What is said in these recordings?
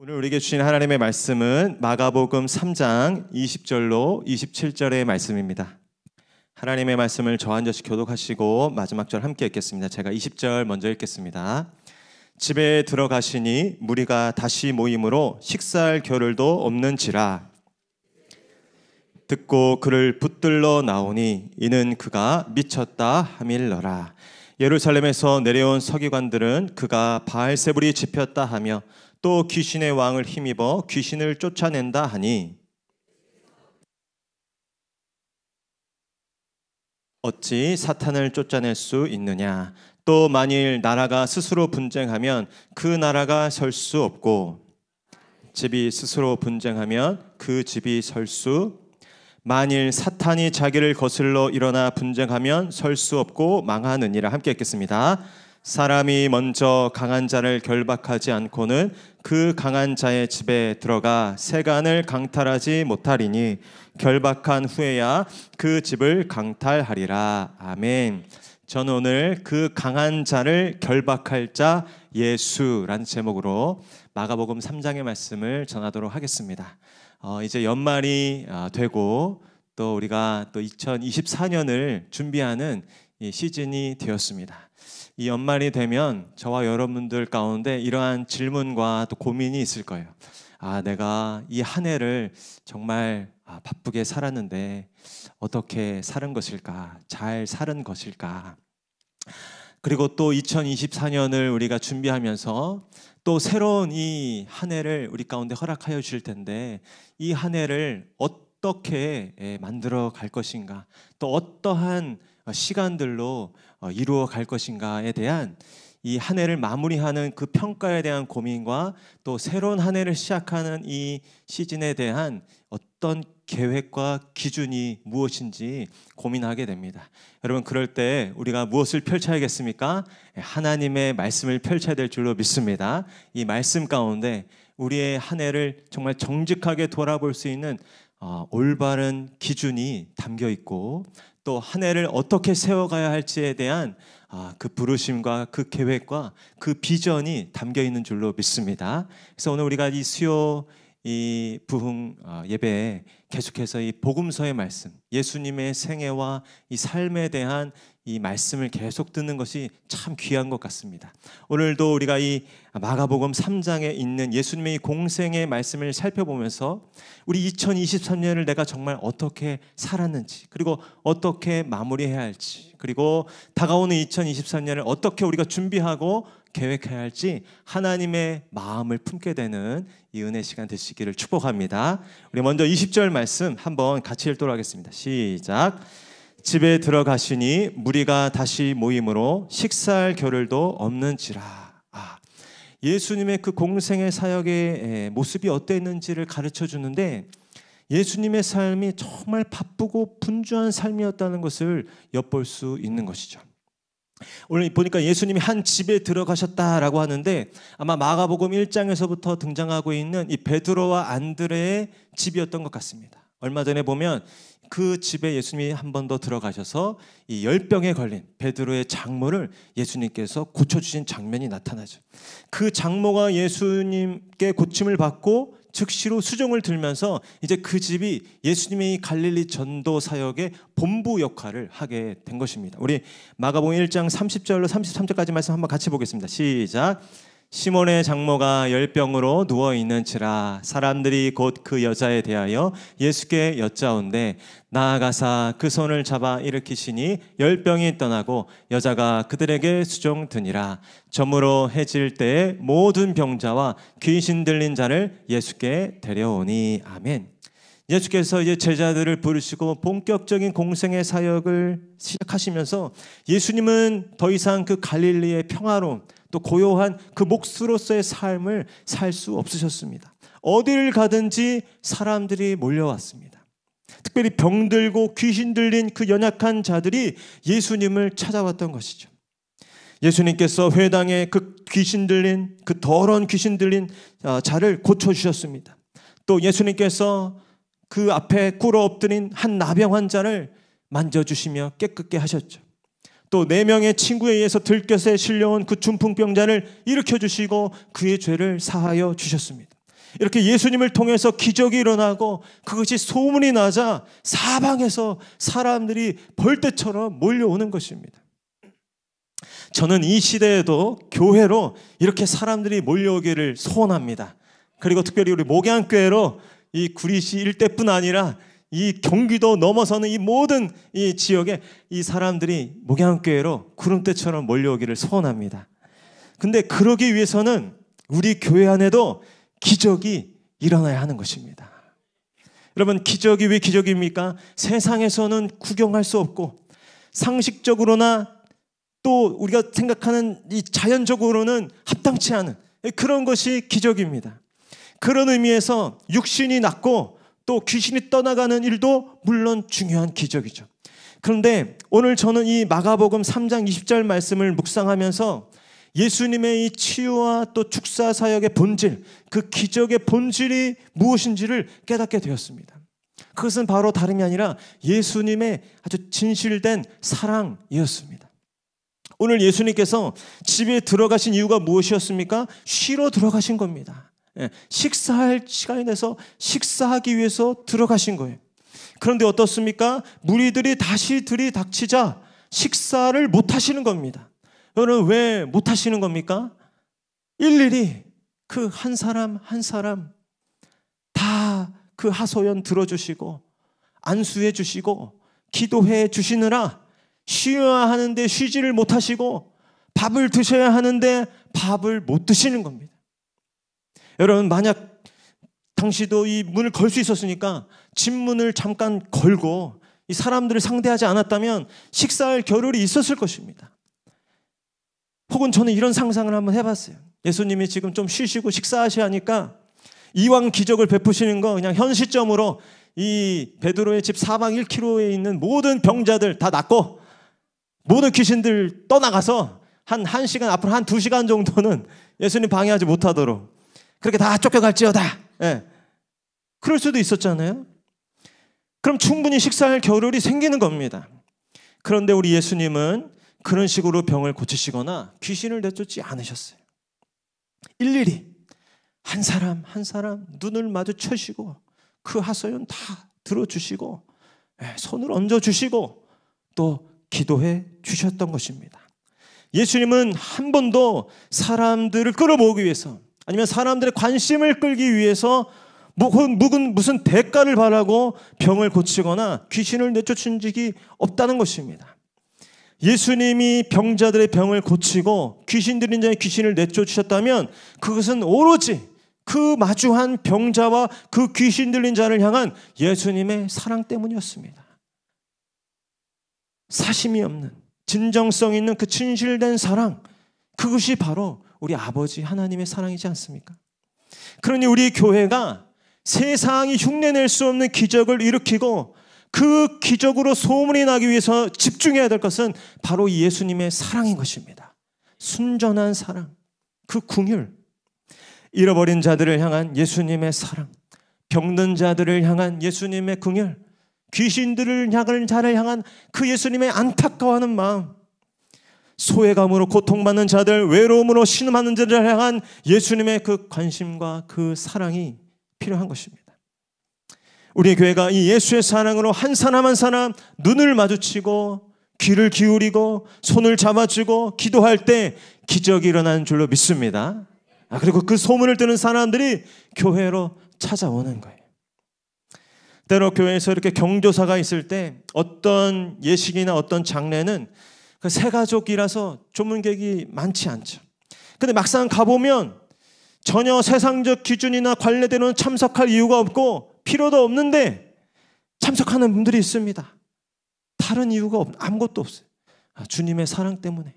오늘 우리에게 주신 하나님의 말씀은 마가복음 3장 20절로 27절의 말씀입니다. 하나님의 말씀을 저 한 절씩 교독하시고 마지막 절 함께 읽겠습니다. 제가 20절 먼저 읽겠습니다. 집에 들어가시니 무리가 다시 모임으로 식사할 겨를도 없는지라. 듣고 그를 붙들러 나오니 이는 그가 미쳤다 하밀러라. 예루살렘에서 내려온 서기관들은 그가 바알세불이 집혔다 하며 또 귀신의 왕을 힘입어 귀신을 쫓아낸다 하니 어찌 사탄을 쫓아낼 수 있느냐. 또 만일 나라가 스스로 분쟁하면 그 나라가 설 수 없고 집이 스스로 분쟁하면 그 집이 설 수. 만일 사탄이 자기를 거슬러 일어나 분쟁하면 설 수 없고 망하느니라. 함께 읽겠습니다. 사람이 먼저 강한 자를 결박하지 않고는 그 강한 자의 집에 들어가 세간을 강탈하지 못하리니 결박한 후에야 그 집을 강탈하리라. 아멘. 저는 오늘 그 강한 자를 결박할 자 예수라는 제목으로 마가복음 3장의 말씀을 전하도록 하겠습니다. 이제 연말이 되고 또 우리가 또 2024년을 준비하는 이 시즌이 되었습니다. 이 연말이 되면 저와 여러분들 가운데 이러한 질문과 또 고민이 있을 거예요. 내가 이 한 해를 정말 바쁘게 살았는데 어떻게 사는 것일까? 잘 사는 것일까? 그리고 또 2024년을 우리가 준비하면서 또 새로운 이 한 해를 우리 가운데 허락하여 주실 텐데 이 한 해를 어떻게 만들어 갈 것인가? 또 어떠한 시간들로 이루어 갈 것인가에 대한 이 한 해를 마무리하는 그 평가에 대한 고민과 또 새로운 한 해를 시작하는 이 시즌에 대한 어떤 계획과 기준이 무엇인지 고민하게 됩니다. 여러분, 그럴 때 우리가 무엇을 펼쳐야겠습니까? 하나님의 말씀을 펼쳐야 될 줄로 믿습니다. 이 말씀 가운데 우리의 한 해를 정말 정직하게 돌아볼 수 있는 올바른 기준이 담겨 있고 또 한 해를 어떻게 세워가야 할지에 대한 그 부르심과 그 계획과 그 비전이 담겨 있는 줄로 믿습니다. 그래서 오늘 우리가 이 수요 이 부흥 예배에 계속해서 이 복음서의 말씀, 예수님의 생애와 이 삶에 대한 이 말씀을 계속 듣는 것이 참 귀한 것 같습니다. 오늘도 우리가 이 마가복음 3장에 있는 예수님의 공생의 말씀을 살펴보면서 우리 2023년을 내가 정말 어떻게 살았는지, 그리고 어떻게 마무리해야 할지, 그리고 다가오는 2023년을 어떻게 우리가 준비하고 계획해야 할지 하나님의 마음을 품게 되는 이 은혜 시간 되시기를 축복합니다. 우리 먼저 20절 말씀 한번 같이 읽도록 하겠습니다. 시작. 집에 들어가시니 무리가 다시 모임으로 식사할 겨를도 없는지라. 예수님의 그 공생의 사역의 모습이 어땠는지를 가르쳐 주는데 예수님의 삶이 정말 바쁘고 분주한 삶이었다는 것을 엿볼 수 있는 것이죠. 오늘 보니까 예수님이 한 집에 들어가셨다라고 하는데 아마 마가복음 1장에서부터 등장하고 있는 이 베드로와 안드레의 집이었던 것 같습니다. 얼마 전에 보면 그 집에 예수님이 한 번 더 들어가셔서 이 열병에 걸린 베드로의 장모를 예수님께서 고쳐주신 장면이 나타나죠. 그 장모가 예수님께 고침을 받고 즉시로 수종을 들면서 이제 그 집이 예수님의 갈릴리 전도 사역의 본부 역할을 하게 된 것입니다. 우리 마가복음 1장 30절로 33절까지 말씀 한번 같이 보겠습니다. 시작. 시몬의 장모가 열병으로 누워있는지라. 사람들이 곧 그 여자에 대하여 예수께 여짜온대 나아가사 그 손을 잡아 일으키시니 열병이 떠나고 여자가 그들에게 수종드니라. 저물어 해질 때에 모든 병자와 귀신 들린 자를 예수께 데려오니. 아멘. 예수께서 이제 제자들을 부르시고 본격적인 공생의 사역을 시작하시면서 예수님은 더 이상 그 갈릴리의 평화로운 또 고요한 그 몫으로서의 삶을 살 수 없으셨습니다. 어디를 가든지 사람들이 몰려왔습니다. 특별히 병들고 귀신 들린 그 연약한 자들이 예수님을 찾아왔던 것이죠. 예수님께서 회당에 그 귀신 들린 그 더러운 귀신 들린 자를 고쳐주셨습니다. 또 예수님께서 그 앞에 꿇어 엎드린 한 나병 환자를 만져주시며 깨끗게 하셨죠. 또 4명의 친구에 의해서 들것에 실려온 그 중풍병자를 일으켜주시고 그의 죄를 사하여 주셨습니다. 이렇게 예수님을 통해서 기적이 일어나고 그것이 소문이 나자 사방에서 사람들이 벌떼처럼 몰려오는 것입니다. 저는 이 시대에도 교회로 이렇게 사람들이 몰려오기를 소원합니다. 그리고 특별히 우리 목양교회로 이 구리시 일대뿐 아니라 이 경기도 넘어서는 이 모든 이 지역에 이 사람들이 목양교회로 구름대처럼 몰려오기를 소원합니다. 근데 그러기 위해서는 우리 교회 안에도 기적이 일어나야 하는 것입니다. 여러분, 기적이 왜 기적입니까? 세상에서는 구경할 수 없고 상식적으로나 또 우리가 생각하는 이 자연적으로는 합당치 않은 그런 것이 기적입니다. 그런 의미에서 육신이 낫고 또 귀신이 떠나가는 일도 물론 중요한 기적이죠. 그런데 오늘 저는 이 마가복음 3장 20절 말씀을 묵상하면서 예수님의 이 치유와 또 축사 사역의 본질, 그 기적의 본질이 무엇인지를 깨닫게 되었습니다. 그것은 바로 다름이 아니라 예수님의 아주 진실된 사랑이었습니다. 오늘 예수님께서 집에 들어가신 이유가 무엇이었습니까? 쉬러 들어가신 겁니다. 식사할 시간이 돼서 식사하기 위해서 들어가신 거예요. 그런데 어떻습니까? 무리들이 다시 들이닥치자 식사를 못 하시는 겁니다. 여러분, 왜 못 하시는 겁니까? 일일이 그 한 사람 한 사람 다 그 하소연 들어주시고 안수해 주시고 기도해 주시느라 쉬어야 하는데 쉬지를 못하시고 밥을 드셔야 하는데 밥을 못 드시는 겁니다. 여러분, 만약 당시도 이 문을 걸 수 있었으니까 집 문을 잠깐 걸고 이 사람들을 상대하지 않았다면 식사할 겨를이 있었을 것입니다. 혹은 저는 이런 상상을 한번 해봤어요. 예수님이 지금 좀 쉬시고 식사하셔야 하니까 이왕 기적을 베푸시는 거 그냥 현 시점으로 이 베드로의 집 사방 1km에 있는 모든 병자들 다 낫고 모든 귀신들 떠나가서 한 1시간 앞으로 한 2시간 정도는 예수님 방해하지 못하도록 그렇게 다 쫓겨갈지어다. 예. 그럴 수도 있었잖아요. 그럼 충분히 식사할 겨를이 생기는 겁니다. 그런데 우리 예수님은 그런 식으로 병을 고치시거나 귀신을 내쫓지 않으셨어요. 일일이 한 사람 한 사람 눈을 마주쳐시고 그 하소연 다 들어주시고 손을 얹어주시고 또 기도해 주셨던 것입니다. 예수님은 한 번도 사람들을 끌어모으기 위해서 아니면 사람들의 관심을 끌기 위해서 무슨 대가를 바라고 병을 고치거나 귀신을 내쫓은 적이 없다는 것입니다. 예수님이 병자들의 병을 고치고 귀신 들린 자의 귀신을 내쫓으셨다면 그것은 오로지 그 마주한 병자와 그 귀신 들린 자를 향한 예수님의 사랑 때문이었습니다. 사심이 없는 진정성 있는 그 진실된 사랑, 그것이 바로 우리 아버지 하나님의 사랑이지 않습니까? 그러니 우리 교회가 세상이 흉내낼 수 없는 기적을 일으키고 그 기적으로 소문이 나기 위해서 집중해야 될 것은 바로 예수님의 사랑인 것입니다. 순전한 사랑, 그 긍휼, 잃어버린 자들을 향한 예수님의 사랑, 병든 자들을 향한 예수님의 긍휼, 귀신들을 향한 자를 향한 그 예수님의 안타까워하는 마음, 소외감으로 고통받는 자들, 외로움으로 신음하는 자들을 향한 예수님의 그 관심과 그 사랑이 필요한 것입니다. 우리 교회가 이 예수의 사랑으로 한 사람 한 사람 눈을 마주치고 귀를 기울이고 손을 잡아주고 기도할 때 기적이 일어나는 줄로 믿습니다. 그리고 그 소문을 듣는 사람들이 교회로 찾아오는 거예요. 때로 교회에서 이렇게 경조사가 있을 때 어떤 예식이나 어떤 장례는 그 새가족이라서 조문객이 많지 않죠. 근데 막상 가보면 전혀 세상적 기준이나 관례대로는 참석할 이유가 없고 필요도 없는데 참석하는 분들이 있습니다. 다른 이유가 아무것도 없어요. 주님의 사랑 때문에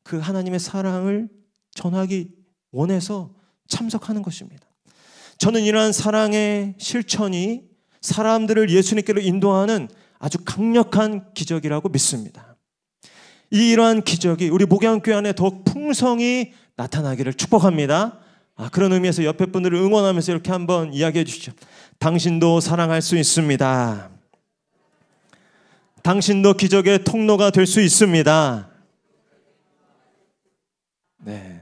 그 하나님의 사랑을 전하기 원해서 참석하는 것입니다. 저는 이러한 사랑의 실천이 사람들을 예수님께로 인도하는 아주 강력한 기적이라고 믿습니다. 이러한 기적이 우리 목양교회 안에 더욱 풍성히 나타나기를 축복합니다. 그런 의미에서 옆에 분들을 응원하면서 이렇게 한번 이야기해 주시죠. 당신도 사랑할 수 있습니다. 당신도 기적의 통로가 될 수 있습니다. 네,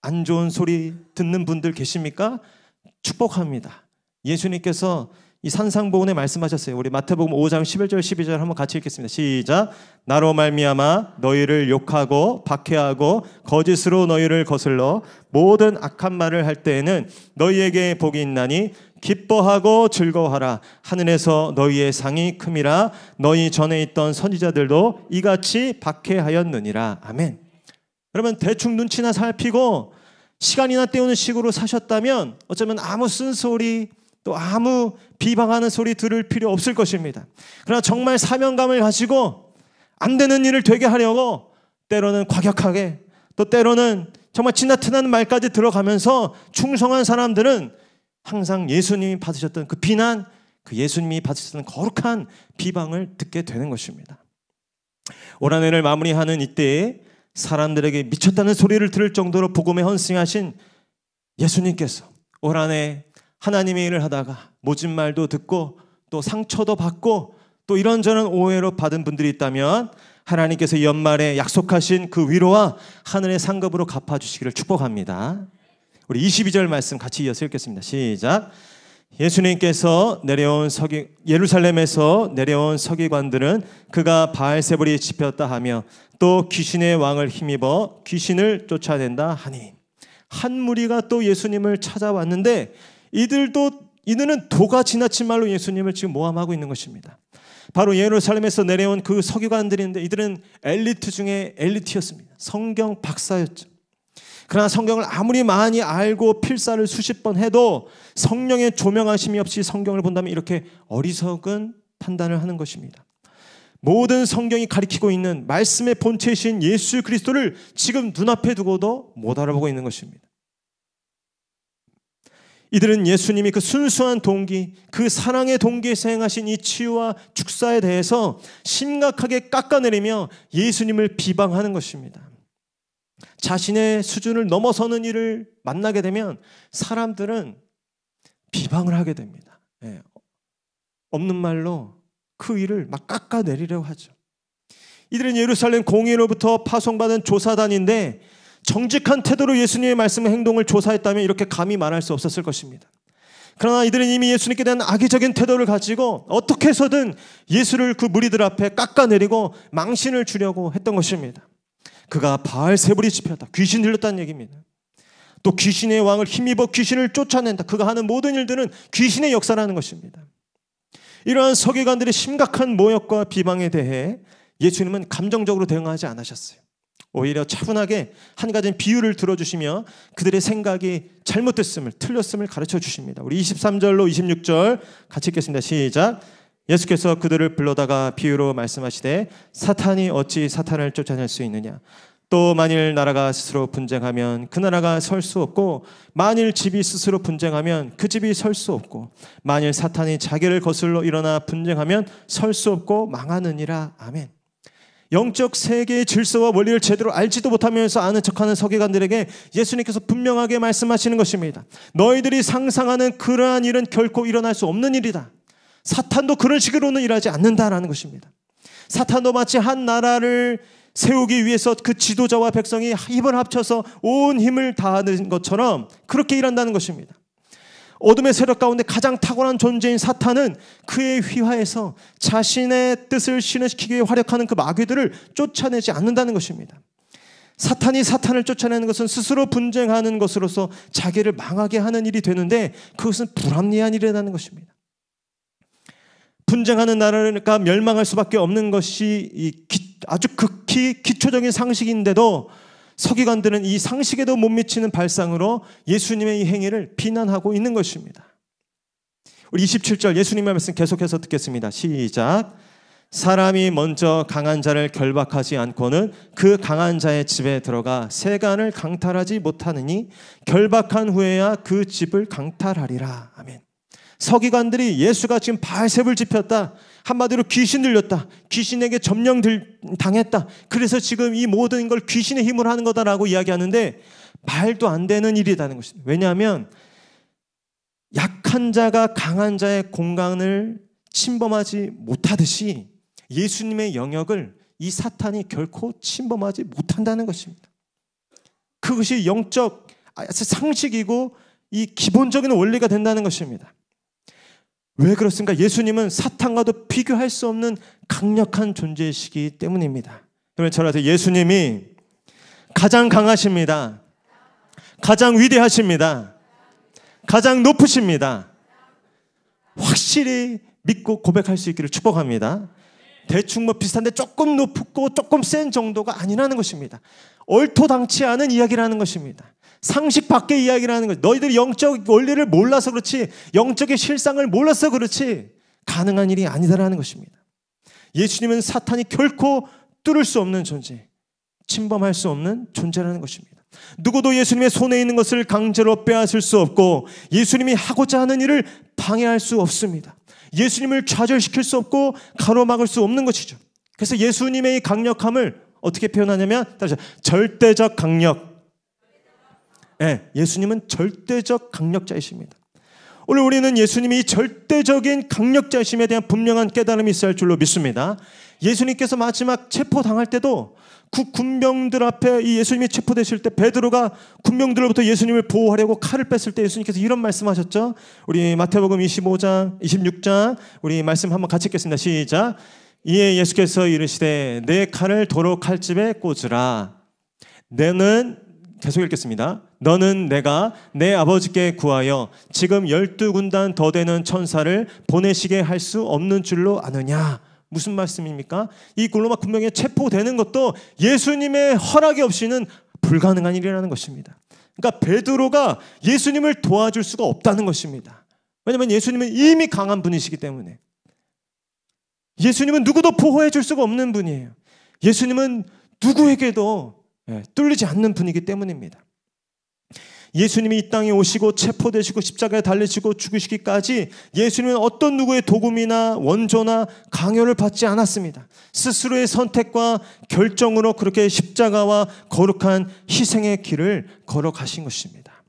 안 좋은 소리 듣는 분들 계십니까? 축복합니다. 예수님께서 이 산상보훈에 말씀하셨어요. 우리 마태복음 5장 11절 12절 한번 같이 읽겠습니다. 시작. 나로 말미암아 너희를 욕하고 박해하고 거짓으로 너희를 거슬러 모든 악한 말을 할 때에는 너희에게 복이 있나니 기뻐하고 즐거워하라. 하늘에서 너희의 상이 큼이라. 너희 전에 있던 선지자들도 이같이 박해하였느니라. 아멘. 여러분, 대충 눈치나 살피고 시간이나 때우는 식으로 사셨다면 어쩌면 아무 쓴소리 또 아무 비방하는 소리 들을 필요 없을 것입니다. 그러나 정말 사명감을 가지고 안 되는 일을 되게 하려고 때로는 과격하게 또 때로는 정말 지나치는 말까지 들어가면서 충성한 사람들은 항상 예수님이 받으셨던 그 비난, 그 예수님이 받으셨던 거룩한 비방을 듣게 되는 것입니다. 올 한 해를 마무리하는 이때에 사람들에게 미쳤다는 소리를 들을 정도로 복음에 헌신하신 예수님께서 올 한 해 하나님의 일을 하다가 모진 말도 듣고 또 상처도 받고 또 이런저런 오해로 받은 분들이 있다면 하나님께서 연말에 약속하신 그 위로와 하늘의 상급으로 갚아주시기를 축복합니다. 우리 22절 말씀 같이 이어서 읽겠습니다. 시작. 예수님께서 예루살렘에서 내려온 서기관들은 그가 바알세불이 집혔다 하며 또 귀신의 왕을 힘입어 귀신을 쫓아낸다 하니, 한 무리가 또 예수님을 찾아왔는데 이들은 도가 지나친 말로 예수님을 지금 모함하고 있는 것입니다. 바로 예루살렘에서 내려온 그 서기관들인데 이들은 엘리트 중에 엘리트였습니다. 성경 박사였죠. 그러나 성경을 아무리 많이 알고 필사를 수십 번 해도 성령의 조명하심이 없이 성경을 본다면 이렇게 어리석은 판단을 하는 것입니다. 모든 성경이 가리키고 있는 말씀의 본체이신 예수 그리스도를 지금 눈앞에 두고도 못 알아보고 있는 것입니다. 이들은 예수님이 그 순수한 동기, 그 사랑의 동기에서 행하신 이 치유와 축사에 대해서 심각하게 깎아내리며 예수님을 비방하는 것입니다. 자신의 수준을 넘어서는 일을 만나게 되면 사람들은 비방을 하게 됩니다. 없는 말로 그 일을 막 깎아내리려고 하죠. 이들은 예루살렘 공의로부터 파송받은 조사단인데 정직한 태도로 예수님의 말씀과 행동을 조사했다면 이렇게 감히 말할 수 없었을 것입니다. 그러나 이들은 이미 예수님께 대한 악의적인 태도를 가지고 어떻게 해서든 예수를 그 무리들 앞에 깎아내리고 망신을 주려고 했던 것입니다. 그가 바알세불이 집혔다. 귀신 들렸다는 얘기입니다. 또 귀신의 왕을 힘입어 귀신을 쫓아낸다. 그가 하는 모든 일들은 귀신의 역사라는 것입니다. 이러한 서기관들의 심각한 모욕과 비방에 대해 예수님은 감정적으로 대응하지 않으셨어요. 오히려 차분하게 한 가지 비유를 들어주시며 그들의 생각이 잘못됐음을, 틀렸음을 가르쳐 주십니다. 우리 23절로 26절 같이 읽겠습니다. 시작. 예수께서 그들을 불러다가 비유로 말씀하시되 사탄이 어찌 사탄을 쫓아낼 수 있느냐. 또 만일 나라가 스스로 분쟁하면 그 나라가 설 수 없고 만일 집이 스스로 분쟁하면 그 집이 설 수 없고 만일 사탄이 자기를 거슬러 일어나 분쟁하면 설 수 없고 망하느니라. 아멘. 영적 세계의 질서와 원리를 제대로 알지도 못하면서 아는 척하는 서기관들에게 예수님께서 분명하게 말씀하시는 것입니다. 너희들이 상상하는 그러한 일은 결코 일어날 수 없는 일이다. 사탄도 그런 식으로는 일하지 않는다라는 것입니다. 사탄도 마치 한 나라를 세우기 위해서 그 지도자와 백성이 힘을 합쳐서 온 힘을 다하는 것처럼 그렇게 일한다는 것입니다. 어둠의 세력 가운데 가장 탁월한 존재인 사탄은 그의 휘하에서 자신의 뜻을 실현시키기 위해 활약하는 그 마귀들을 쫓아내지 않는다는 것입니다. 사탄이 사탄을 쫓아내는 것은 스스로 분쟁하는 것으로서 자기를 망하게 하는 일이 되는데 그것은 불합리한 일이라는 것입니다. 분쟁하는 나라가 멸망할 수밖에 없는 것이 아주 극히 기초적인 상식인데도 서기관들은 이 상식에도 못 미치는 발상으로 예수님의 이 행위를 비난하고 있는 것입니다. 우리 27절 예수님의 말씀 계속해서 듣겠습니다. 시작. 사람이 먼저 강한 자를 결박하지 않고는 그 강한 자의 집에 들어가 세간을 강탈하지 못하느니 결박한 후에야 그 집을 강탈하리라. 아멘. 서기관들이 예수가 지금 바알세불 집혔다. 한마디로 귀신 들렸다. 귀신에게 점령 당했다. 그래서 지금 이 모든 걸 귀신의 힘으로 하는 거다라고 이야기하는데 말도 안 되는 일이라는 것입니다. 왜냐하면 약한 자가 강한 자의 공간을 침범하지 못하듯이 예수님의 영역을 이 사탄이 결코 침범하지 못한다는 것입니다. 그것이 영적 상식이고 이 기본적인 원리가 된다는 것입니다. 왜 그렇습니까? 예수님은 사탄과도 비교할 수 없는 강력한 존재이시기 때문입니다. 그러면 저한테 예수님이 가장 강하십니다. 가장 위대하십니다. 가장 높으십니다. 확실히 믿고 고백할 수 있기를 축복합니다. 대충 비슷한데 조금 높고 조금 센 정도가 아니라는 것입니다. 얼토당치 않은 이야기라는 것입니다. 상식 밖의 이야기라는 것. 너희들이 영적 원리를 몰라서 그렇지, 영적의 실상을 몰라서 그렇지 가능한 일이 아니다라는 것입니다. 예수님은 사탄이 결코 뚫을 수 없는 존재, 침범할 수 없는 존재라는 것입니다. 누구도 예수님의 손에 있는 것을 강제로 빼앗을 수 없고 예수님이 하고자 하는 일을 방해할 수 없습니다. 예수님을 좌절시킬 수 없고 가로막을 수 없는 것이죠. 그래서 예수님의 이 강력함을 어떻게 표현하냐면 절대적 강력. 네, 예수님은 절대적 강력자이십니다. 오늘 우리는 예수님이 절대적인 강력자이심에 대한 분명한 깨달음이 있어야 할 줄로 믿습니다. 예수님께서 마지막 체포당할 때도 그 군병들 앞에 이 예수님이 체포되실 때 베드로가 군병들로부터 예수님을 보호하려고 칼을 뺐을 때 예수님께서 이런 말씀하셨죠. 우리 마태복음 25장, 26장 우리 말씀 한번 같이 읽겠습니다. 시작. 이에 예수께서 이르시되 내 칼을 도로 칼집에 꽂으라. 너는 계속 읽겠습니다. 너는 내가 내 아버지께 구하여 지금 12군단 더 되는 천사를 보내시게 할 수 없는 줄로 아느냐. 무슨 말씀입니까? 이 로마 군병에 체포되는 것도 예수님의 허락이 없이는 불가능한 일이라는 것입니다. 그러니까 베드로가 예수님을 도와줄 수가 없다는 것입니다. 왜냐하면 예수님은 이미 강한 분이시기 때문에. 예수님은 누구도 보호해 줄 수가 없는 분이에요. 예수님은 누구에게도 뚫리지 않는 분이기 때문입니다. 예수님이 이 땅에 오시고 체포되시고 십자가에 달리시고 죽으시기까지 예수님은 어떤 누구의 도금이나 원조나 강요를 받지 않았습니다. 스스로의 선택과 결정으로 그렇게 십자가와 거룩한 희생의 길을 걸어가신 것입니다.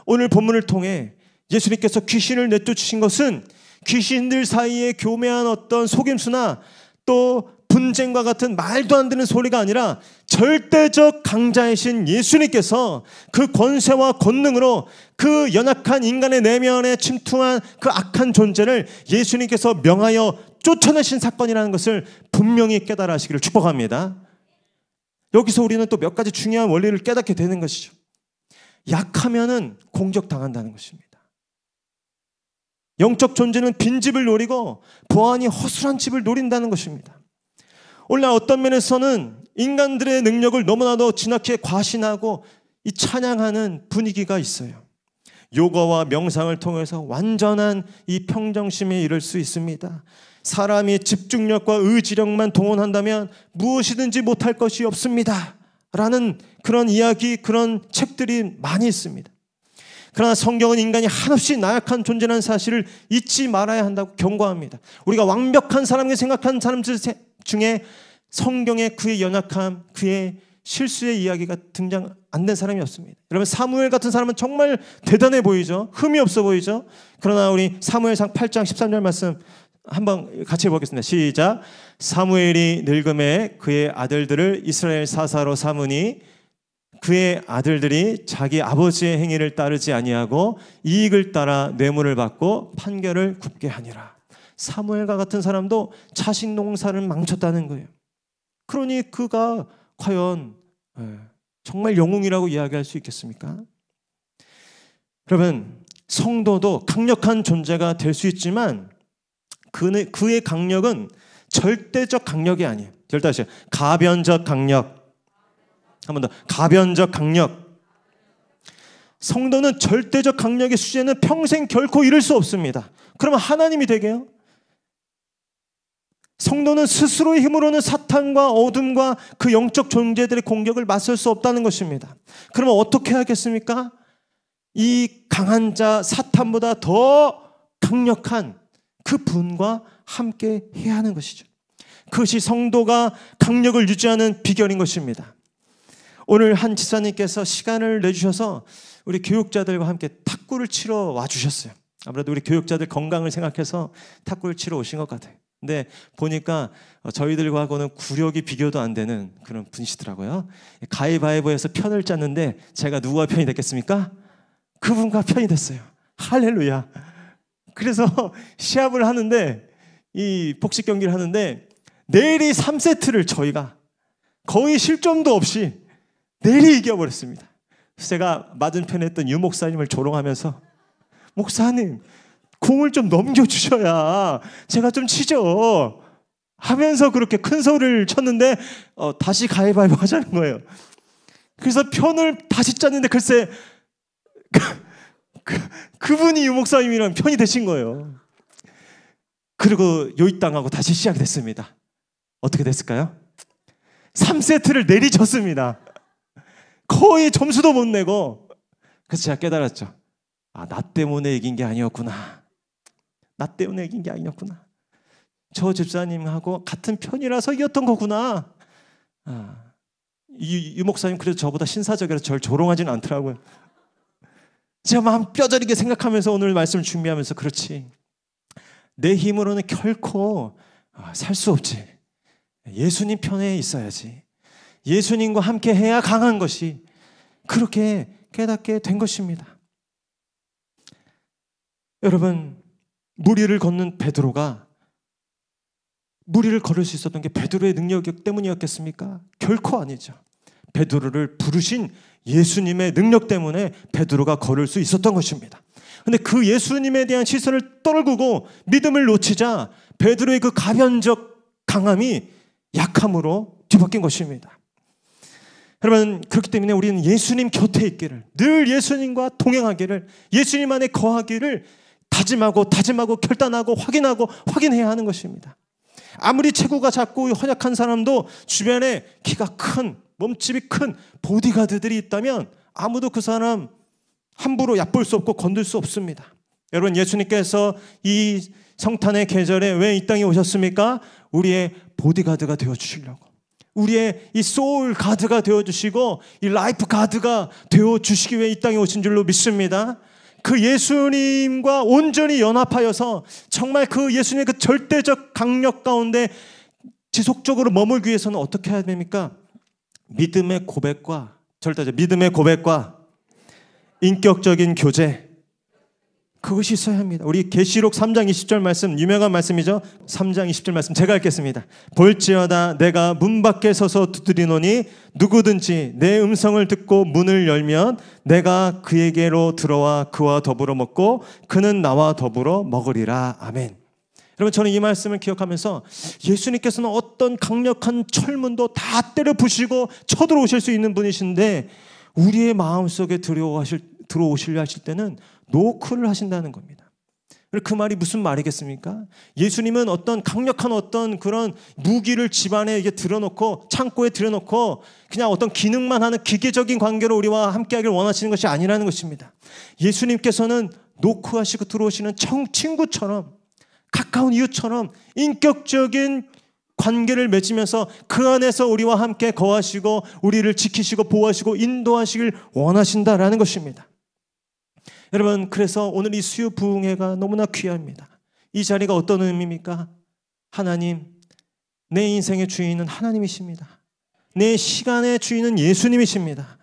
오늘 본문을 통해 예수님께서 귀신을 내쫓으신 것은 귀신들 사이에 교묘한 어떤 속임수나 또 분쟁과 같은 말도 안 되는 소리가 아니라 절대적 강자이신 예수님께서 그 권세와 권능으로 그 연약한 인간의 내면에 침투한 그 악한 존재를 예수님께서 명하여 쫓아내신 사건이라는 것을 분명히 깨달아 하시기를 축복합니다. 여기서 우리는 또 몇 가지 중요한 원리를 깨닫게 되는 것이죠. 약하면은 공격당한다는 것입니다. 영적 존재는 빈집을 노리고 보안이 허술한 집을 노린다는 것입니다. 오늘날 어떤 면에서는 인간들의 능력을 너무나도 지나치게 과신하고 이 찬양하는 분위기가 있어요. 요가와 명상을 통해서 완전한 이 평정심에 이를 수 있습니다. 사람이 집중력과 의지력만 동원한다면 무엇이든지 못할 것이 없습니다. 라는 그런 이야기, 그런 책들이 많이 있습니다. 그러나 성경은 인간이 한없이 나약한 존재라는 사실을 잊지 말아야 한다고 경고합니다. 우리가 완벽한 사람에게 생각하는 사람들 중에 성경에 그의 연약함, 그의 실수의 이야기가 등장 안 된 사람이 없습니다. 여러분 사무엘 같은 사람은 정말 대단해 보이죠? 흠이 없어 보이죠? 그러나 우리 사무엘상 8장 13절 말씀 한번 같이 해보겠습니다. 시작. 사무엘이 늙음에 그의 아들들을 이스라엘 사사로 삼으니 그의 아들들이 자기 아버지의 행위를 따르지 아니하고 이익을 따라 뇌물을 받고 판결을 굽게 하니라. 사무엘과 같은 사람도 자식 농사를 망쳤다는 거예요. 그러니 그가 과연 정말 영웅이라고 이야기할 수 있겠습니까? 여러분 성도도 강력한 존재가 될 수 있지만 그의 강력은 절대적 강력이 아니에요. 다시 가변적 강력. 한 번 더. 가변적 강력. 성도는 절대적 강력의 수준에는 평생 결코 이룰 수 없습니다. 그러면 하나님이 되게요? 성도는 스스로의 힘으로는 사탄과 어둠과 그 영적 존재들의 공격을 맞설 수 없다는 것입니다. 그러면 어떻게 하겠습니까? 이 강한 자 사탄보다 더 강력한 그 분과 함께 해야 하는 것이죠. 그것이 성도가 강력을 유지하는 비결인 것입니다. 오늘 한 집사님께서 시간을 내주셔서 우리 교육자들과 함께 탁구를 치러 와주셨어요. 아무래도 우리 교육자들 건강을 생각해서 탁구를 치러 오신 것 같아요. 근데 보니까 저희들과는 구력이 비교도 안 되는 그런 분이시더라고요. 가위바위보에서 편을 짰는데 제가 누구와 편이 됐겠습니까? 그분과 편이 됐어요. 할렐루야. 그래서 시합을 하는데, 이 복식 경기를 하는데 내리 3세트를 저희가 거의 실점도 없이 내리 이겨버렸습니다. 제가 맞은편에 있던 유 목사님을 조롱하면서, 목사님 공을 좀 넘겨주셔야 제가 좀 치죠 하면서 그렇게 큰 소리를 쳤는데 다시 가위바위보 하자는 거예요. 그래서 편을 다시 짰는데 글쎄 그분이 유 목사님이랑 편이 되신 거예요. 그리고 요입당하고 다시 시작이 됐습니다. 어떻게 됐을까요? 3세트를 내리쳤습니다. 거의 점수도 못 내고. 그래서 제가 깨달았죠. 나 때문에 이긴 게 아니었구나. 나 때문에 이긴 게 아니었구나. 저 집사님하고 같은 편이라서 이겼던 거구나. 유 목사님 그래도 저보다 신사적이라서 저를 조롱하지는 않더라고요. 제가 마음 뼈저리게 생각하면서 오늘 말씀을 준비하면서, 그렇지, 내 힘으로는 결코 살 수 없지. 예수님 편에 있어야지. 예수님과 함께 해야 강한 것이, 그렇게 깨닫게 된 것입니다. 여러분, 무리를 걷는 베드로가 무리를 걸을 수 있었던 게 베드로의 능력 때문이었겠습니까? 결코 아니죠. 베드로를 부르신 예수님의 능력 때문에 베드로가 걸을 수 있었던 것입니다. 그런데 그 예수님에 대한 시선을 떨구고 믿음을 놓치자 베드로의 그 가변적 강함이 약함으로 뒤바뀐 것입니다. 여러분, 그렇기 때문에 우리는 예수님 곁에 있기를, 늘 예수님과 동행하기를, 예수님 안에 거하기를 다짐하고 결단하고 확인해야 하는 것입니다. 아무리 체구가 작고 허약한 사람도 주변에 키가 큰, 몸집이 큰 보디가드들이 있다면 아무도 그 사람 함부로 얕볼 수 없고 건들 수 없습니다. 여러분, 예수님께서 이 성탄의 계절에 왜 이 땅에 오셨습니까? 우리의 보디가드가 되어주시려고, 우리의 이 소울 가드가 되어주시고 이 라이프 가드가 되어주시기 위해 이 땅에 오신 줄로 믿습니다. 그 예수님과 온전히 연합하여서 정말 그 예수님의 그 절대적 강력 가운데 지속적으로 머물기 위해서는 어떻게 해야 됩니까? 믿음의 고백과 인격적인 교제, 그것이 있어야 합니다. 우리 계시록 3장 20절 말씀, 유명한 말씀이죠. 3장 20절 말씀 제가 읽겠습니다. 볼지어다 내가 문 밖에 서서 두드리노니 누구든지 내 음성을 듣고 문을 열면 내가 그에게로 들어와 그와 더불어 먹고 그는 나와 더불어 먹으리라. 아멘. 여러분, 저는 이 말씀을 기억하면서 예수님께서는 어떤 강력한 철문도 다 때려 부시고 쳐들어오실 수 있는 분이신데 우리의 마음속에 들어오시려 하실 때는 노크를 하신다는 겁니다. 그 말이 무슨 말이겠습니까? 예수님은 어떤 강력한 어떤 그런 무기를 집안에 이게 들어놓고 창고에 들여놓고 그냥 어떤 기능만 하는 기계적인 관계로 우리와 함께하기를 원하시는 것이 아니라는 것입니다. 예수님께서는 노크하시고 들어오시는 친구처럼, 가까운 이웃처럼 인격적인 관계를 맺으면서 그 안에서 우리와 함께 거하시고 우리를 지키시고 보호하시고 인도하시길 원하신다라는 것입니다. 여러분, 그래서 오늘 이 수요 부흥회가 너무나 귀합니다. 이 자리가 어떤 의미입니까? 하나님, 내 인생의 주인은 하나님이십니다. 내 시간의 주인은 예수님이십니다.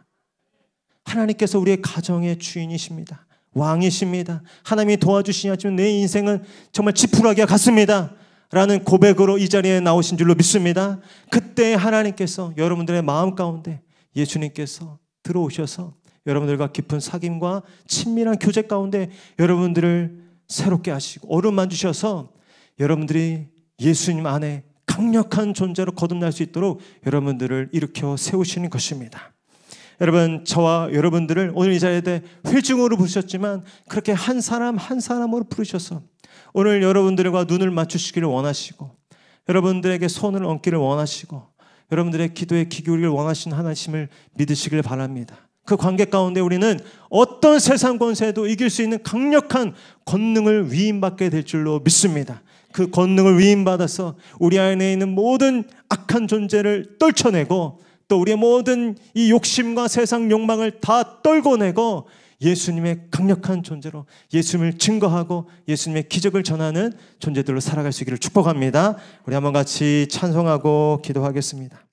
하나님께서 우리의 가정의 주인이십니다. 왕이십니다. 하나님이 도와주시지 않으면 내 인생은 정말 지푸라기와 같습니다 라는 고백으로 이 자리에 나오신 줄로 믿습니다. 그때 하나님께서 여러분들의 마음 가운데 예수님께서 들어오셔서 여러분들과 깊은 사귐과 친밀한 교제 가운데 여러분들을 새롭게 하시고 얼음만 주셔서 여러분들이 예수님 안에 강력한 존재로 거듭날 수 있도록 여러분들을 일으켜 세우시는 것입니다. 여러분, 저와 여러분들을 오늘 이 자리에 회중으로 부르셨지만 그렇게 한 사람 한 사람으로 부르셔서 오늘 여러분들과 눈을 맞추시기를 원하시고 여러분들에게 손을 얹기를 원하시고 여러분들의 기도에 귀 기울이기를 원하시는 하나님을 믿으시길 바랍니다. 그 관계 가운데 우리는 어떤 세상 권세도 이길 수 있는 강력한 권능을 위임받게 될 줄로 믿습니다. 그 권능을 위임받아서 우리 안에 있는 모든 악한 존재를 떨쳐내고 또 우리의 모든 이 욕심과 세상 욕망을 다 떨궈내고 예수님의 강력한 존재로 예수님을 증거하고 예수님의 기적을 전하는 존재들로 살아갈 수 있기를 축복합니다. 우리 한번 같이 찬송하고 기도하겠습니다.